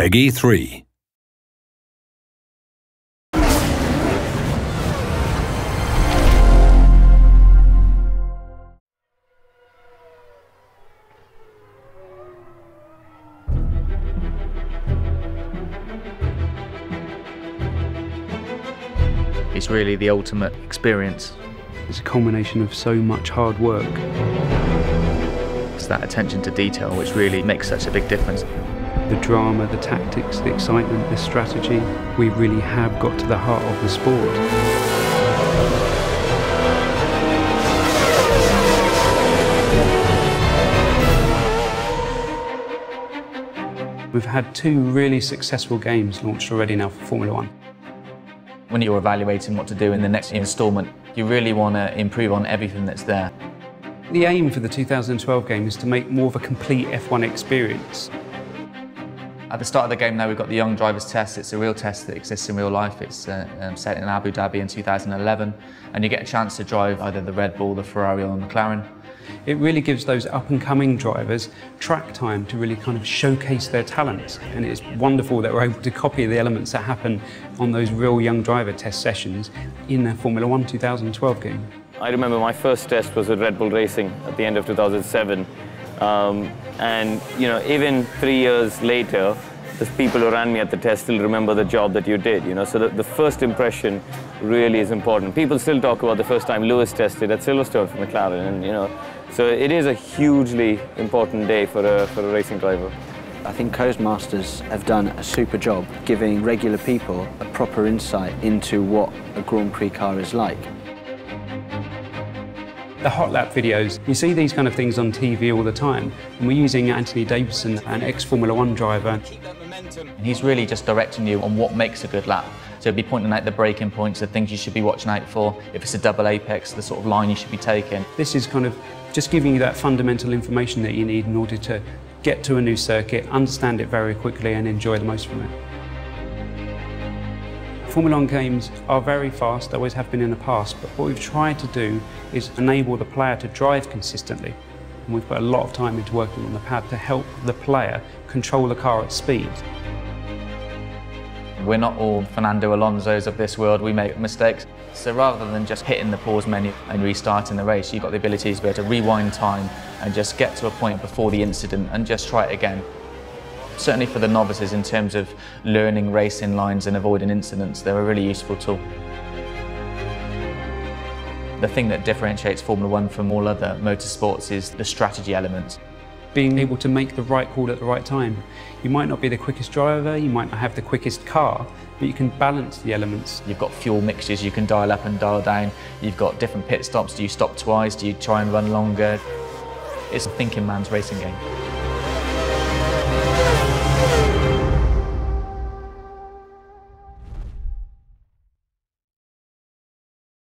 Peggy 3. It's really the ultimate experience. It's a culmination of so much hard work. It's that attention to detail which really makes such a big difference. The drama, the tactics, the excitement, the strategy, we really have got to the heart of the sport. We've had 2 really successful games launched already now for Formula 1. When you're evaluating what to do in the next instalment, you really want to improve on everything that's there. The aim for the 2012 game is to make more of a complete F1 experience. At the start of the game now, we've got the Young Drivers Test. It's a real test that exists in real life. It's set in Abu Dhabi in 2011, and you get a chance to drive either the Red Bull, the Ferrari or the McLaren. It really gives those up-and-coming drivers track time to really kind of showcase their talents, and it's wonderful that we're able to copy the elements that happen on those real young driver test sessions in the Formula 1 2012 game. I remember my first test was with Red Bull Racing at the end of 2007. And you know, even 3 years later, the people who ran me at the test still remember the job that you did, you know, so the first impression really is important. People still talk about the first time Lewis tested at Silverstone for McLaren, and you know, so it is a hugely important day for a racing driver. I think Codemasters have done a super job giving regular people a proper insight into what a Grand Prix car is like. The hot lap videos, you see these kind of things on TV all the time, and we're using Anthony Davidson, an ex-Formula 1 driver. And he's really just directing you on what makes a good lap. So he'll be pointing out the braking points, the things you should be watching out for. If it's a double apex, the sort of line you should be taking. This is kind of just giving you that fundamental information that you need in order to get to a new circuit, understand it very quickly and enjoy the most from it. Formula 1 games are very fast, they always have been in the past, but what we've tried to do is enable the player to drive consistently. And we've put a lot of time into working on the pad to help the player control the car at speed. We're not all Fernando Alonso's of this world, we make mistakes. So rather than just hitting the pause menu and restarting the race, you've got the ability to be able to rewind time and just get to a point before the incident and just try it again. Certainly for the novices, in terms of learning racing lines and avoiding incidents, they're a really useful tool. The thing that differentiates Formula 1 from all other motorsports is the strategy element. Being able to make the right call at the right time. You might not be the quickest driver, you might not have the quickest car, but you can balance the elements. You've got fuel mixtures you can dial up and dial down. You've got different pit stops. Do you stop twice? Do you try and run longer? It's a thinking man's racing game.